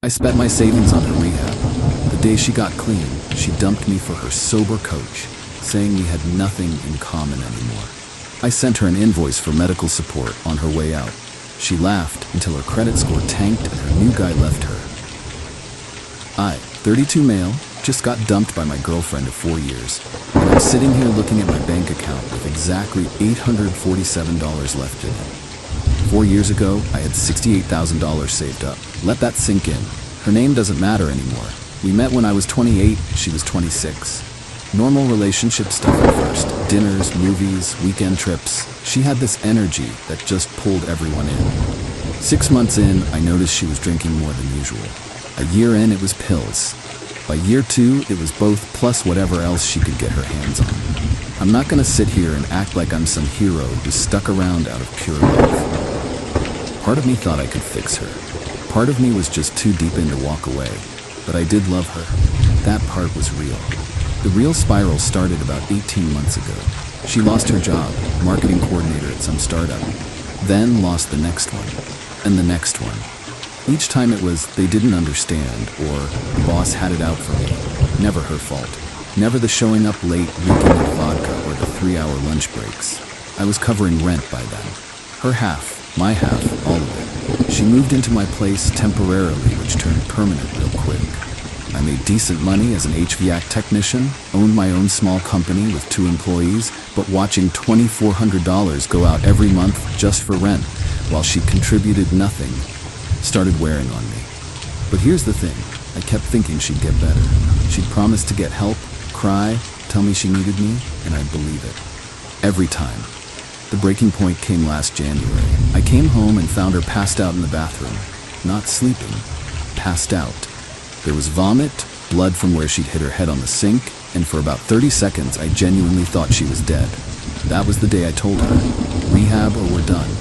I spent my savings on her rehab. The day she got clean, she dumped me for her sober coach, saying we had nothing in common anymore. I sent her an invoice for medical support on her way out. She laughed until her credit score tanked and her new guy left her. I, 32 male, just got dumped by my girlfriend of 4 years, and I'm sitting here looking at my bank account with exactly $847 left in it. 4 years ago, I had $68,000 saved up. Let that sink in. Her name doesn't matter anymore. We met when I was 28, she was 26. Normal relationship stuff at first. Dinners, movies, weekend trips. She had this energy that just pulled everyone in. 6 months in, I noticed she was drinking more than usual. A year in, it was pills. By year 2, it was both plus whatever else she could get her hands on. I'm not gonna sit here and act like I'm some hero who stuck around out of pure love. Part of me thought I could fix her. Part of me was just too deep in to walk away. But I did love her. That part was real. The real spiral started about 18 months ago. She lost her job, marketing coordinator at some startup. Then lost the next one, and the next one. Each time it was they didn't understand, or the boss had it out for me. Never her fault. Never the showing up late, reeking of vodka, or the 3-hour lunch breaks. I was covering rent by then. Her half, my half, all of it. She moved into my place temporarily, which turned permanent real quick. I made decent money as an HVAC technician, owned my own small company with 2 employees, but watching $2,400 go out every month just for rent, while she contributed nothing, started wearing on me. But here's the thing, I kept thinking she'd get better. She'd promise to get help, cry, tell me she needed me, and I'd believe it. Every time. The breaking point came last January. I came home and found her passed out in the bathroom. Not sleeping, passed out. There was vomit, blood from where she'd hit her head on the sink, and for about 30 seconds I genuinely thought she was dead. That was the day I told her, rehab or we're done.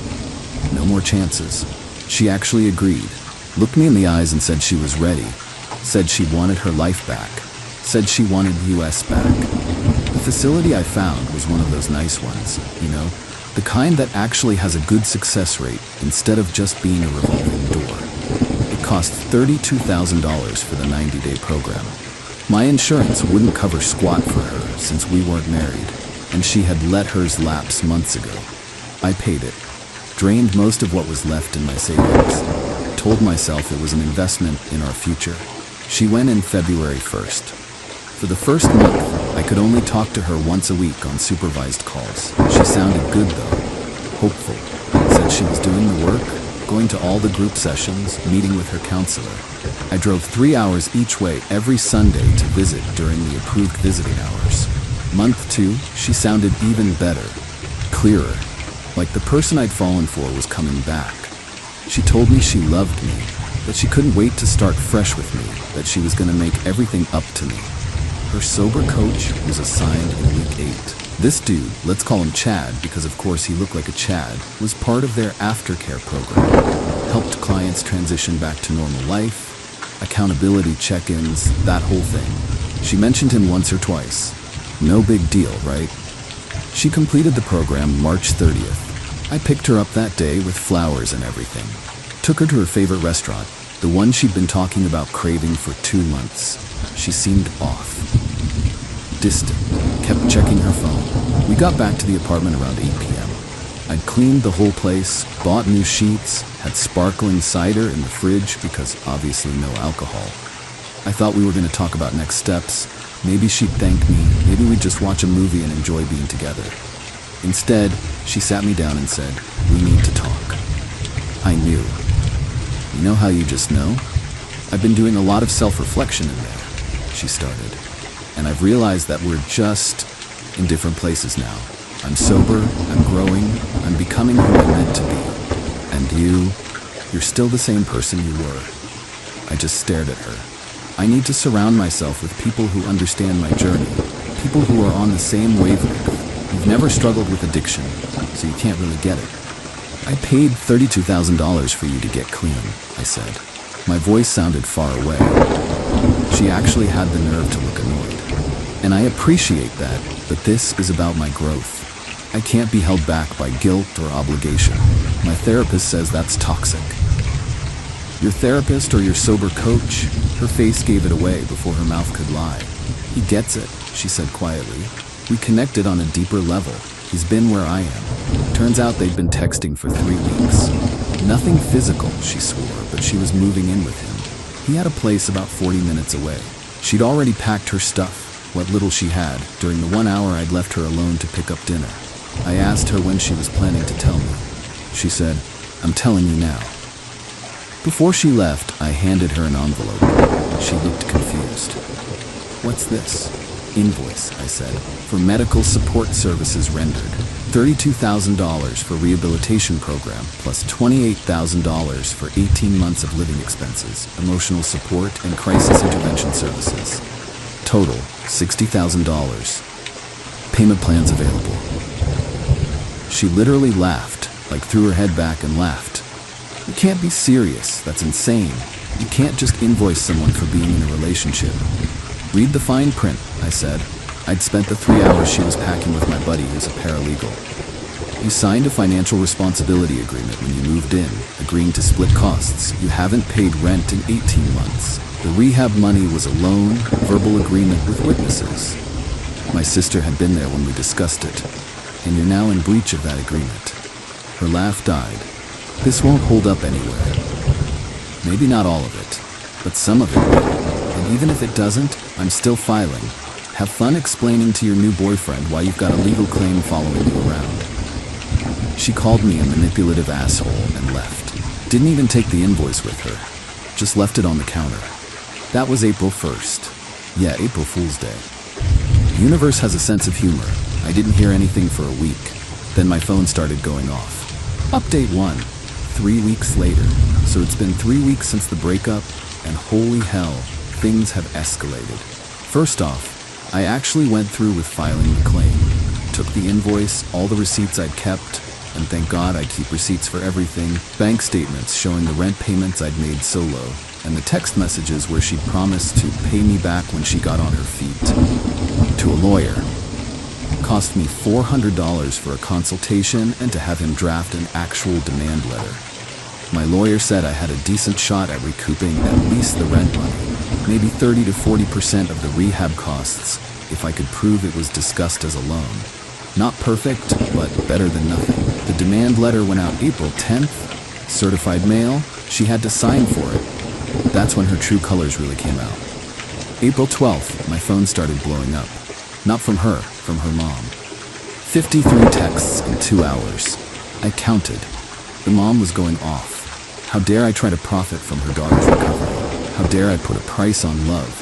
No more chances. She actually agreed, looked me in the eyes and said she was ready, said she wanted her life back, said she wanted US back. The facility I found was one of those nice ones, you know, the kind that actually has a good success rate instead of just being a revolving door. It cost $32,000 for the 90-day program. My insurance wouldn't cover squat for her since we weren't married, and she had let hers lapse months ago. I paid it. Drained most of what was left in my savings. Told myself it was an investment in our future. She went in February 1st. For the first month, I could only talk to her once a week on supervised calls. She sounded good though, hopeful. Said she was doing the work, going to all the group sessions, meeting with her counselor. I drove 3 hours each way every Sunday to visit during the approved visiting hours. Month 2, she sounded even better, clearer. Like the person I'd fallen for was coming back. She told me she loved me, that she couldn't wait to start fresh with me, that she was gonna make everything up to me. Her sober coach was assigned in week 8. This dude, let's call him Chad because of course he looked like a Chad, was part of their aftercare program. Helped clients transition back to normal life, accountability check-ins, that whole thing. She mentioned him once or twice. No big deal, right? She completed the program March 30th. I picked her up that day with flowers and everything. Took her to her favorite restaurant, the one she'd been talking about craving for 2 months. She seemed off. Distant. Kept checking her phone. We got back to the apartment around 8 p.m. I'd cleaned the whole place, bought new sheets, had sparkling cider in the fridge because obviously no alcohol. I thought we were going to talk about next steps. Maybe she'd thank me, maybe we'd just watch a movie and enjoy being together. Instead, she sat me down and said, "We need to talk." I knew. You know how you just know? I've been doing a lot of self-reflection in there, she started. And I've realized that we're just in different places now. I'm sober, I'm growing, I'm becoming who I'm meant to be. And you're still the same person you were. I just stared at her. I need to surround myself with people who understand my journey, people who are on the same wavelength. You've never struggled with addiction, so you can't really get it. I paid $32,000 for you to get clean, I said. My voice sounded far away. She actually had the nerve to look annoyed. And I appreciate that, but this is about my growth. I can't be held back by guilt or obligation. My therapist says that's toxic. Your therapist or your sober coach? Her face gave it away before her mouth could lie. He gets it, she said quietly. We connected on a deeper level. He's been where I am. Turns out they'd been texting for 3 weeks. Nothing physical, she swore, but she was moving in with him. He had a place about 40 minutes away. She'd already packed her stuff, what little she had, during the 1 hour I'd left her alone to pick up dinner. I asked her when she was planning to tell me. She said, "I'm telling you now." Before she left, I handed her an envelope. She looked confused. "What's this?" "Invoice," I said, "for medical support services rendered. $32,000 for rehabilitation program, plus $28,000 for 18 months of living expenses, emotional support, and crisis intervention services. Total, $60,000. Payment plans available." She literally laughed, like threw her head back and laughed. "You can't be serious. That's insane. You can't just invoice someone for being in a relationship." "Read the fine print," I said. I'd spent the 3 hours she was packing with my buddy who's a paralegal. "You signed a financial responsibility agreement when you moved in, agreeing to split costs. You haven't paid rent in 18 months. The rehab money was a loan, verbal agreement with witnesses. My sister had been there when we discussed it, and you're now in breach of that agreement." Her laugh died. "This won't hold up anywhere." "Maybe not all of it, but some of it will. And even if it doesn't, I'm still filing. Have fun explaining to your new boyfriend why you've got a legal claim following you around." She called me a manipulative asshole and left. Didn't even take the invoice with her. Just left it on the counter. That was April 1st. Yeah, April Fool's Day. The universe has a sense of humor. I didn't hear anything for a week. Then my phone started going off. Update 1. 3 weeks later. So it's been 3 weeks since the breakup, and holy hell, things have escalated. First off, I actually went through with filing the claim. Took the invoice, all the receipts I'd kept, and thank God I keep receipts for everything, bank statements showing the rent payments I'd made solo, and the text messages where she'd promised to pay me back when she got on her feet. To a lawyer. Cost me $400 for a consultation and to have him draft an actual demand letter. My lawyer said I had a decent shot at recouping at least the rent money, maybe 30 to 40% of the rehab costs if I could prove it was discussed as a loan. Not perfect, but better than nothing. The demand letter went out April 10th, certified mail, she had to sign for it. That's when her true colors really came out. April 12th, my phone started blowing up. Not from her, from her mom. 53 texts in 2 hours. I counted. The mom was going off. How dare I try to profit from her daughter's recovery? How dare I put a price on love?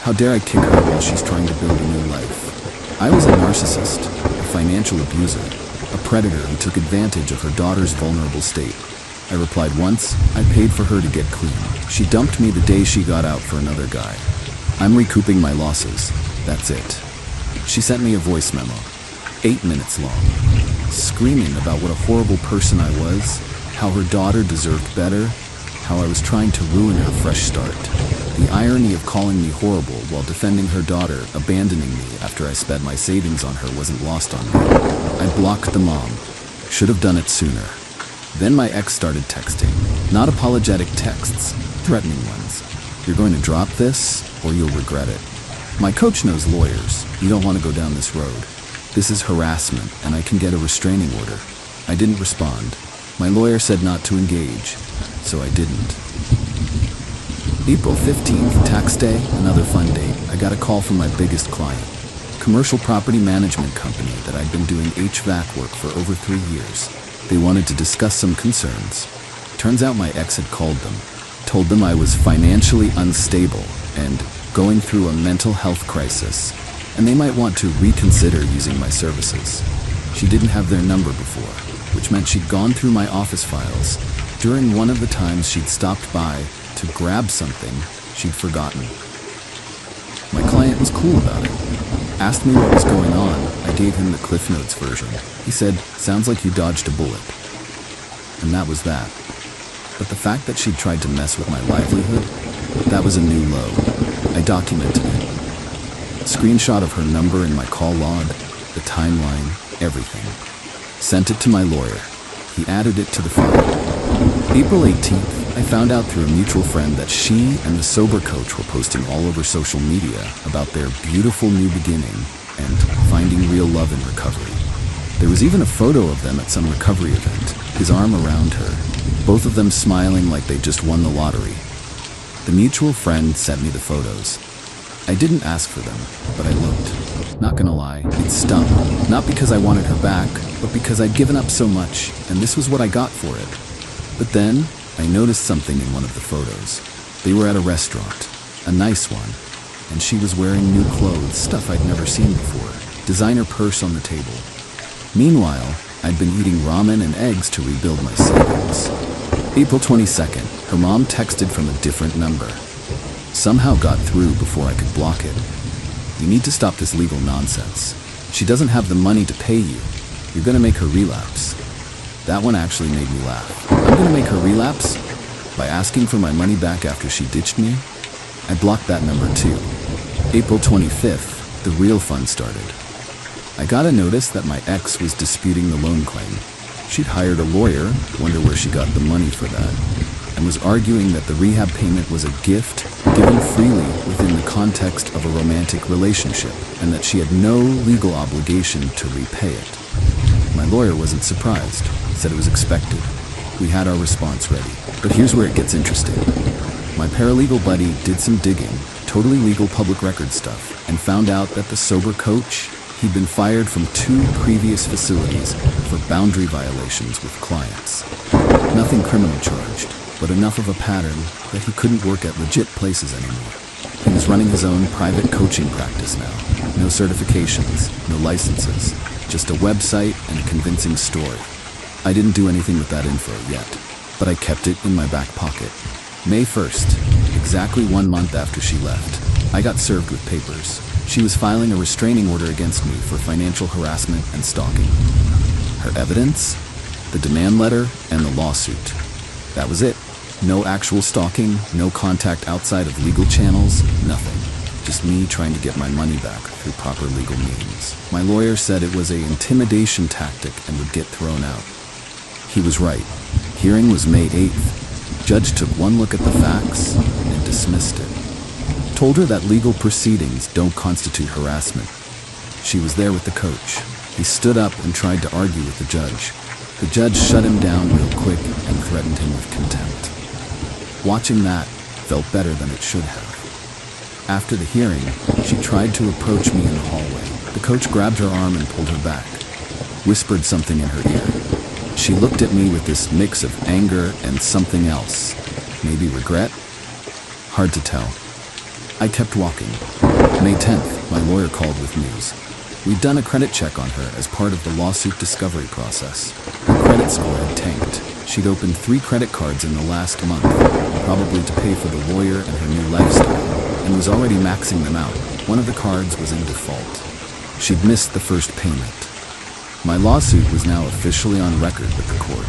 How dare I kick her while she's trying to build a new life? I was a narcissist, a financial abuser, a predator who took advantage of her daughter's vulnerable state. I replied once, I paid for her to get clean. She dumped me the day she got out for another guy. I'm recouping my losses. That's it. She sent me a voice memo, 8 minutes long, screaming about what a horrible person I was, how her daughter deserved better, how I was trying to ruin her fresh start. The irony of calling me horrible while defending her daughter, abandoning me after I spent my savings on her wasn't lost on me. I blocked the mom. Should have done it sooner. Then my ex started texting. Not apologetic texts, threatening ones. You're going to drop this, or you'll regret it. My coach knows lawyers. You don't want to go down this road. This is harassment, and I can get a restraining order. I didn't respond. My lawyer said not to engage, so I didn't. April 15th, tax day, another fun date. I got a call from my biggest client, commercial property management company that I'd been doing HVAC work for over 3 years. They wanted to discuss some concerns. Turns out my ex had called them, told them I was financially unstable and going through a mental health crisis, and they might want to reconsider using my services. She didn't have their number before, which meant she'd gone through my office files. During one of the times she'd stopped by to grab something she'd forgotten. My client was cool about it. Asked me what was going on. I gave him the Cliff Notes version. He said, "Sounds like you dodged a bullet." And that was that. But the fact that she'd tried to mess with my livelihood, that was a new low. I documented it. A screenshot of her number in my call log, the timeline, everything. Sent it to my lawyer. He added it to the file. April 18th, I found out through a mutual friend that she and the sober coach were posting all over social media about their beautiful new beginning and finding real love in recovery. There was even a photo of them at some recovery event, his arm around her, both of them smiling like they just won the lottery. The mutual friend sent me the photos. I didn't ask for them, but I looked. Not gonna lie, it stung. Not because I wanted her back, but because I'd given up so much, and this was what I got for it. But then, I noticed something in one of the photos. They were at a restaurant, a nice one, and she was wearing new clothes, stuff I'd never seen before, designer purse on the table. Meanwhile, I'd been eating ramen and eggs to rebuild my savings. April 22nd, her mom texted from a different number. Somehow got through before I could block it. You need to stop this legal nonsense. She doesn't have the money to pay you. You're gonna make her relapse. That one actually made me laugh. I'm gonna make her relapse? By asking for my money back after she ditched me? I blocked that number too. April 25th, the real fun started. I got a notice that my ex was disputing the loan claim. She'd hired a lawyer, wonder where she got the money for that, and was arguing that the rehab payment was a gift given freely within the context of a romantic relationship, and that she had no legal obligation to repay it. My lawyer wasn't surprised, said it was expected. We had our response ready. But here's where it gets interesting. My paralegal buddy did some digging, totally legal public record stuff, and found out that the sober coach, he'd been fired from 2 previous facilities for boundary violations with clients. Nothing criminal charged, but enough of a pattern that he couldn't work at legit places anymore. He was running his own private coaching practice now. No certifications, no licenses, just a website and a convincing story. I didn't do anything with that info yet, but I kept it in my back pocket. May 1st, exactly 1 month after she left, I got served with papers. She was filing a restraining order against me for financial harassment and stalking. Her evidence? The demand letter and the lawsuit. That was it. No actual stalking, no contact outside of legal channels, nothing. Just me trying to get my money back through proper legal means. My lawyer said it was an intimidation tactic and would get thrown out. He was right. Hearing was May 8th. Judge took one look at the facts and dismissed it. Told her that legal proceedings don't constitute harassment. She was there with the coach. He stood up and tried to argue with the judge. The judge shut him down real quick and threatened him with contempt. Watching that felt better than it should have. After the hearing, she tried to approach me in the hallway. The coach grabbed her arm and pulled her back, whispered something in her ear. She looked at me with this mix of anger and something else. Maybe regret? Hard to tell. I kept walking. May 10th, my lawyer called with news. We'd done a credit check on her as part of the lawsuit discovery process. Her credit score had tanked. She'd opened 3 credit cards in the last month, probably to pay for the lawyer and her new lifestyle, and was already maxing them out. One of the cards was in default. She'd missed the first payment. My lawsuit was now officially on record with the court,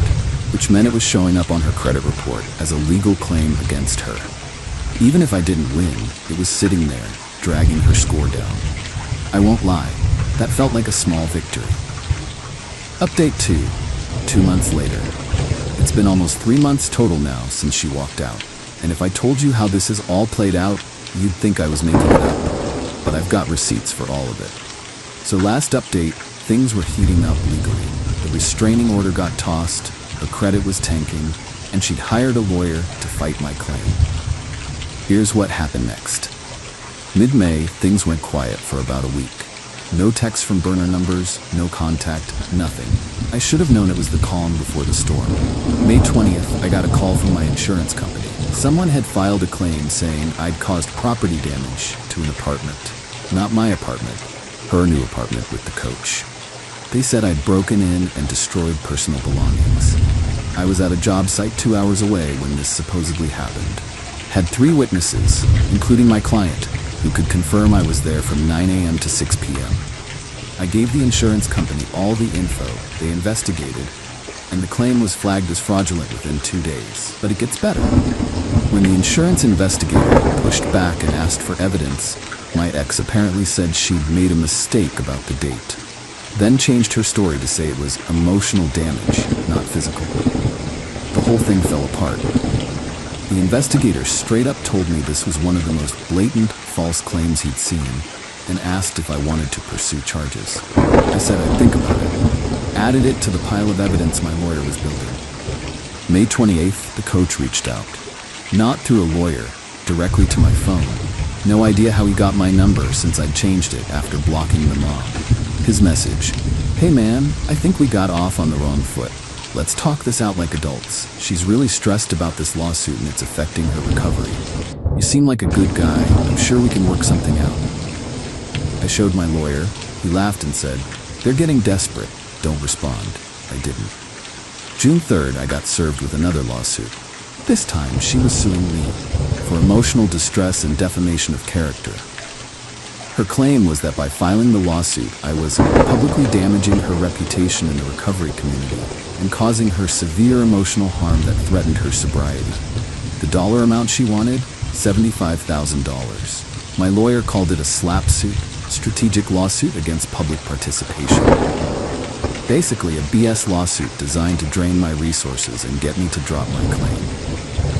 which meant it was showing up on her credit report as a legal claim against her. Even if I didn't win, it was sitting there, dragging her score down. I won't lie, that felt like a small victory. Update 2, 2 months later. It's been almost 3 months total now since she walked out, and if I told you how this has all played out, you'd think I was making it up, but I've got receipts for all of it. So last update, things were heating up legally. The restraining order got tossed, her credit was tanking, and she'd hired a lawyer to fight my claim. Here's what happened next. Mid-May, things went quiet for about a week. No texts from burner numbers, no contact, nothing. I should have known it was the calm before the storm. May 20th, I got a call from my insurance company. Someone had filed a claim saying I'd caused property damage to an apartment. Not my apartment, her new apartment with the coach. They said I'd broken in and destroyed personal belongings. I was at a job site 2 hours away when this supposedly happened. Had 3 witnesses, including my client, who could confirm I was there from 9 a.m. to 6 p.m. I gave the insurance company all the info, they investigated, and the claim was flagged as fraudulent within 2 days. But it gets better. When the insurance investigator pushed back and asked for evidence, my ex apparently said she'd made a mistake about the date. Then changed her story to say it was emotional damage, not physical. The whole thing fell apart. The investigator straight up told me this was one of the most blatant false claims he'd seen and asked if I wanted to pursue charges. I said I'd think about it. Added it to the pile of evidence my lawyer was building. May 28th, the coach reached out. Not through a lawyer, directly to my phone. No idea how he got my number since I'd changed it after blocking the mob. His message: "Hey man, I think we got off on the wrong foot. Let's talk this out like adults. She's really stressed about this lawsuit and it's affecting her recovery. You seem like a good guy. I'm sure we can work something out." I showed my lawyer. He laughed and said, "They're getting desperate. Don't respond." I didn't. June 3rd, I got served with another lawsuit. This time, she was suing me for emotional distress and defamation of character. Her claim was that by filing the lawsuit, I was publicly damaging her reputation in the recovery community and causing her severe emotional harm that threatened her sobriety. The dollar amount she wanted? $75,000. My lawyer called it a slap suit, strategic lawsuit against public participation. Basically, a BS lawsuit designed to drain my resources and get me to drop my claim.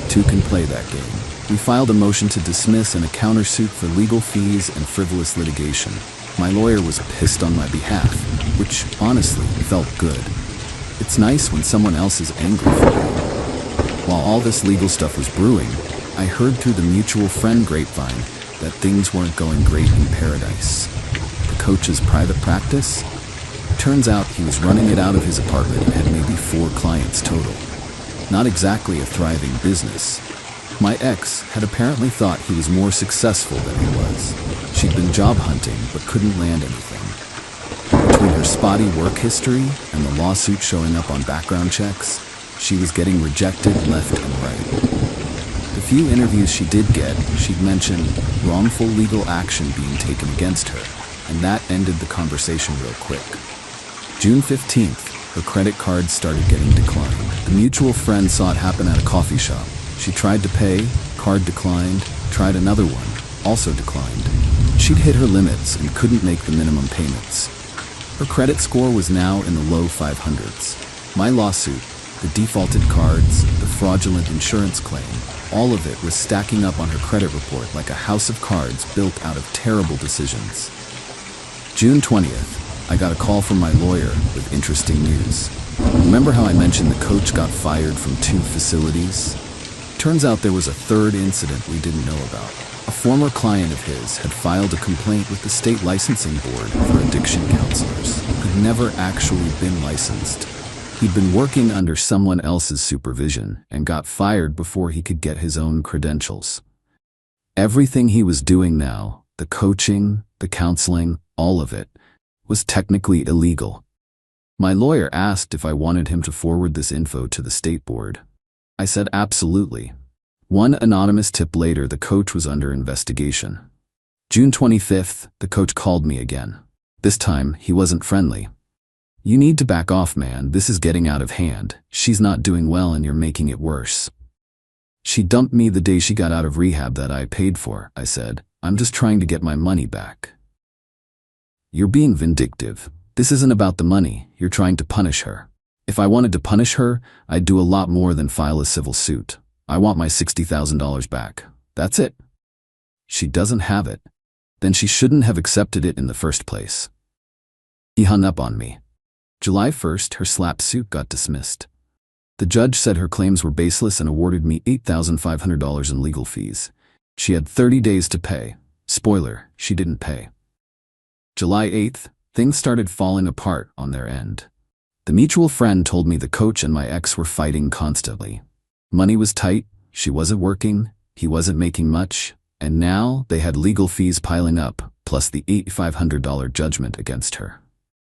Two can play that game. We filed a motion to dismiss and a countersuit for legal fees and frivolous litigation. My lawyer was pissed on my behalf, which honestly felt good. It's nice when someone else is angry for you. While all this legal stuff was brewing, I heard through the mutual friend grapevine that things weren't going great in Paradise. The coach's private practice? Turns out he was running it out of his apartment and had maybe 4 clients total. Not exactly a thriving business. My ex had apparently thought he was more successful than he was. She'd been job hunting but couldn't land anything. Between her spotty work history and the lawsuit showing up on background checks, she was getting rejected left and right. The few interviews she did get, she'd mention wrongful legal action being taken against her, and that ended the conversation real quick. June 15th, her credit cards started getting declined. The mutual friend saw it happen at a coffee shop. She tried to pay, card declined, tried another one, also declined. She'd hit her limits and couldn't make the minimum payments. Her credit score was now in the low 500s. My lawsuit, the defaulted cards, the fraudulent insurance claim, all of it was stacking up on her credit report like a house of cards built out of terrible decisions. June 20th, I got a call from my lawyer with interesting news. Remember how I mentioned the coach got fired from 2 facilities? Turns out there was a 3rd incident we didn't know about. A former client of his had filed a complaint with the state licensing board for addiction counselors who'd never actually been licensed. He'd been working under someone else's supervision and got fired before he could get his own credentials. Everything he was doing now, the coaching, the counseling, all of it, was technically illegal. My lawyer asked if I wanted him to forward this info to the state board. I said absolutely. One anonymous tip later, the coach was under investigation. June 25th, the coach called me again. This time, he wasn't friendly. "You need to back off, man. This is getting out of hand. She's not doing well and you're making it worse." "She dumped me the day she got out of rehab that I paid for," I said. "I'm just trying to get my money back." "You're being vindictive. This isn't about the money. You're trying to punish her." "If I wanted to punish her, I'd do a lot more than file a civil suit. I want my $60,000 back. That's it." "She doesn't have it. Then she shouldn't have accepted it in the first place." He hung up on me. July 1st, her slap suit got dismissed. The judge said her claims were baseless and awarded me $8,500 in legal fees. She had 30 days to pay. Spoiler, she didn't pay. July 8th, things started falling apart on their end. The mutual friend told me the coach and my ex were fighting constantly. Money was tight, she wasn't working, he wasn't making much, and now they had legal fees piling up, plus the $8,500 judgment against her.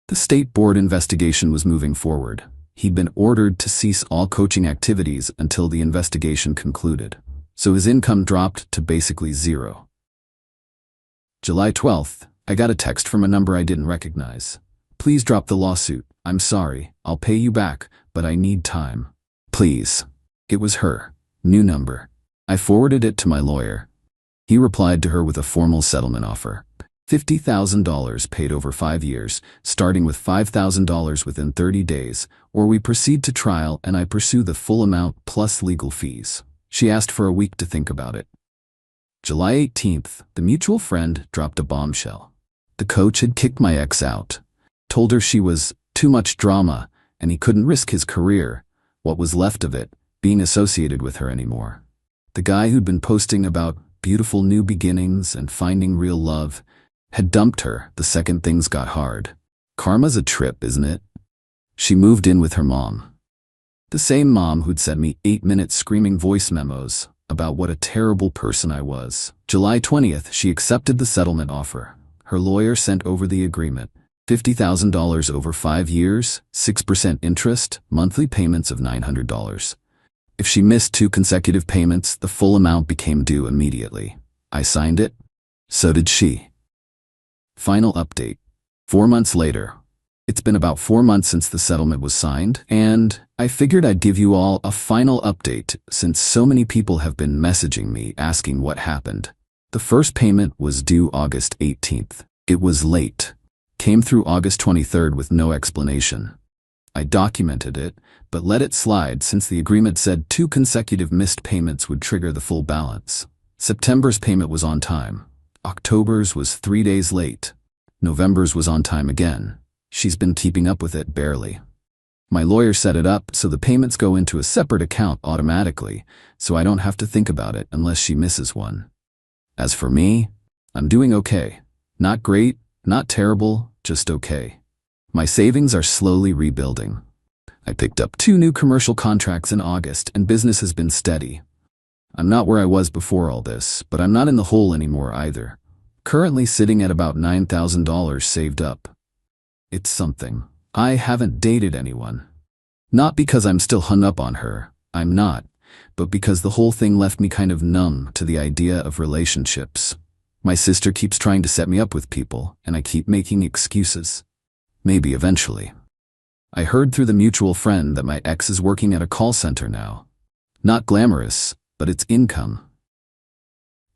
The state board investigation was moving forward. He'd been ordered to cease all coaching activities until the investigation concluded, so his income dropped to basically zero. July 12th, I got a text from a number I didn't recognize. "Please drop the lawsuit. I'm sorry. I'll pay you back, but I need time. Please." It was her. New number. I forwarded it to my lawyer. He replied to her with a formal settlement offer. $50,000 paid over 5 years, starting with $5,000 within 30 days, or we proceed to trial and I pursue the full amount plus legal fees. She asked for a week to think about it. July 18th, the mutual friend dropped a bombshell. The coach had kicked my ex out, told her she was too much drama and he couldn't risk his career, what was left of it, being associated with her anymore. The guy who'd been posting about beautiful new beginnings and finding real love had dumped her the second things got hard. Karma's a trip, isn't it? She moved in with her mom. The same mom who'd sent me 8-minute screaming voice memos about what a terrible person I was. July 20th, she accepted the settlement offer. Her lawyer sent over the agreement. $50,000 over 5 years, 6% interest, monthly payments of $900. If she missed 2 consecutive payments, the full amount became due immediately. I signed it. So did she. Final update. 4 months later. It's been about 4 months since the settlement was signed, and I figured I'd give you all a final update since so many people have been messaging me asking what happened. The first payment was due August 18th. It was late. Came through August 23rd with no explanation. I documented it, but let it slide since the agreement said 2 consecutive missed payments would trigger the full balance. September's payment was on time. October's was 3 days late. November's was on time again. She's been keeping up with it barely. My lawyer set it up so the payments go into a separate account automatically, so I don't have to think about it unless she misses one. As for me, I'm doing okay. Not great, not terrible, just okay. My savings are slowly rebuilding. I picked up 2 new commercial contracts in August and business has been steady. I'm not where I was before all this, but I'm not in the hole anymore either. Currently sitting at about $9,000 saved up. It's something. I haven't dated anyone. Not because I'm still hung up on her, I'm not, but because the whole thing left me kind of numb to the idea of relationships. My sister keeps trying to set me up with people, and I keep making excuses. Maybe eventually. I heard through the mutual friend that my ex is working at a call center now. Not glamorous, but it's income.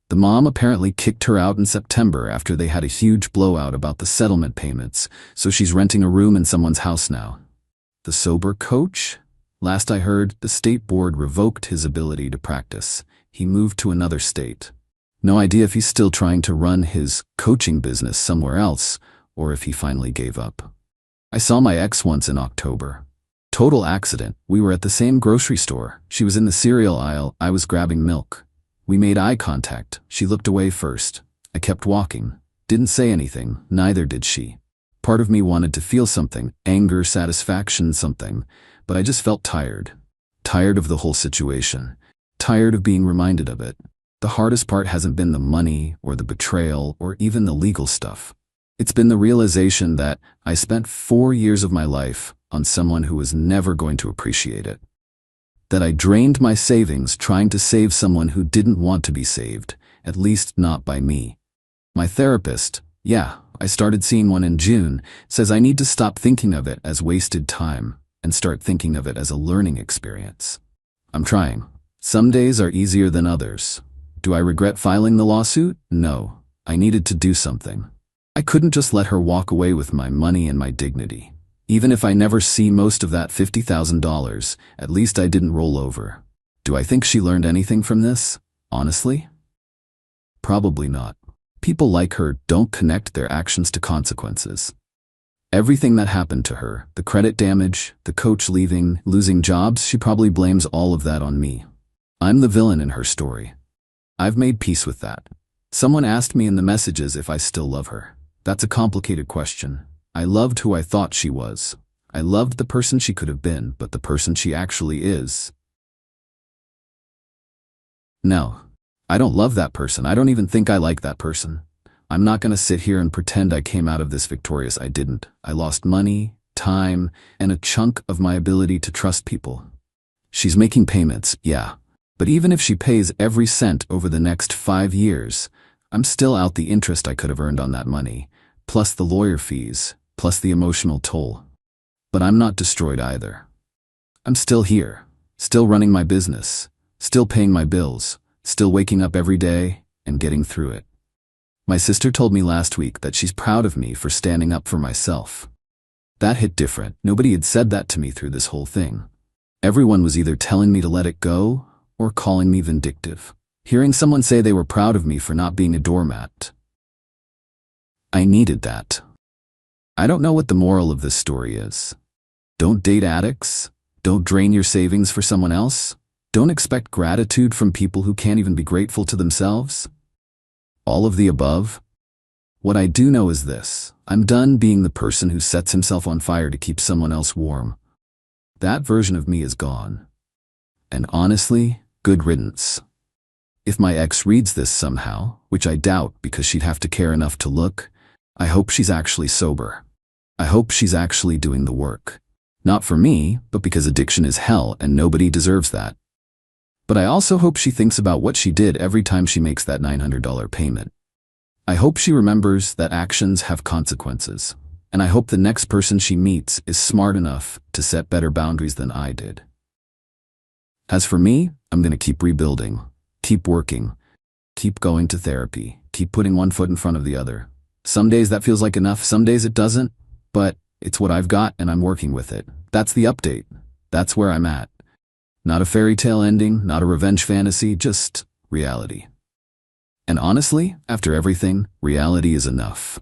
The mom apparently kicked her out in September after they had a huge blowout about the settlement payments, so she's renting a room in someone's house now. The sober coach? Last I heard, the state board revoked his ability to practice. He moved to another state. No idea if he's still trying to run his coaching business somewhere else, or if he finally gave up. I saw my ex once in October. Total accident. We were at the same grocery store. She was in the cereal aisle, I was grabbing milk. We made eye contact. She looked away first. I kept walking. Didn't say anything, neither did she. Part of me wanted to feel something, anger, satisfaction, something, but I just felt tired. Tired of the whole situation. Tired of being reminded of it. The hardest part hasn't been the money, or the betrayal, or even the legal stuff. It's been the realization that I spent 4 years of my life on someone who was never going to appreciate it. That I drained my savings trying to save someone who didn't want to be saved, at least not by me. My therapist, I started seeing one in June, says I need to stop thinking of it as wasted time and start thinking of it as a learning experience. I'm trying. Some days are easier than others. Do I regret filing the lawsuit? No. I needed to do something. I couldn't just let her walk away with my money and my dignity. Even if I never see most of that $50,000, at least I didn't roll over. Do I think she learned anything from this? Honestly? Probably not. People like her don't connect their actions to consequences. Everything that happened to her, the credit damage, the coach leaving, losing jobs, she probably blames all of that on me. I'm the villain in her story. I've made peace with that. Someone asked me in the messages if I still love her. That's a complicated question. I loved who I thought she was. I loved the person she could have been, but the person she actually is. No. I don't love that person. I don't even think I like that person. I'm not going to sit here and pretend I came out of this victorious. I didn't. I lost money, time, and a chunk of my ability to trust people. She's making payments, yeah. But even if she pays every cent over the next 5 years, I'm still out the interest I could have earned on that money, plus the lawyer fees, plus the emotional toll. But I'm not destroyed either. I'm still here, still running my business, still paying my bills, still waking up every day and getting through it. My sister told me last week that she's proud of me for standing up for myself. That hit different. Nobody had said that to me through this whole thing. Everyone was either telling me to let it go or calling me vindictive. Hearing someone say they were proud of me for not being a doormat. I needed that. I don't know what the moral of this story is. Don't date addicts. Don't drain your savings for someone else. Don't expect gratitude from people who can't even be grateful to themselves. All of the above. What I do know is this: I'm done being the person who sets himself on fire to keep someone else warm. That version of me is gone. And honestly, good riddance. If my ex reads this somehow, which I doubt because she'd have to care enough to look, I hope she's actually sober. I hope she's actually doing the work. Not for me, but because addiction is hell and nobody deserves that. But I also hope she thinks about what she did every time she makes that $900 payment. I hope she remembers that actions have consequences. And I hope the next person she meets is smart enough to set better boundaries than I did. As for me, I'm going to keep rebuilding, keep working, keep going to therapy, keep putting one foot in front of the other. Some days that feels like enough, some days it doesn't, but it's what I've got and I'm working with it. That's the update. That's where I'm at. Not a fairy tale ending, not a revenge fantasy, just reality. And honestly, after everything, reality is enough.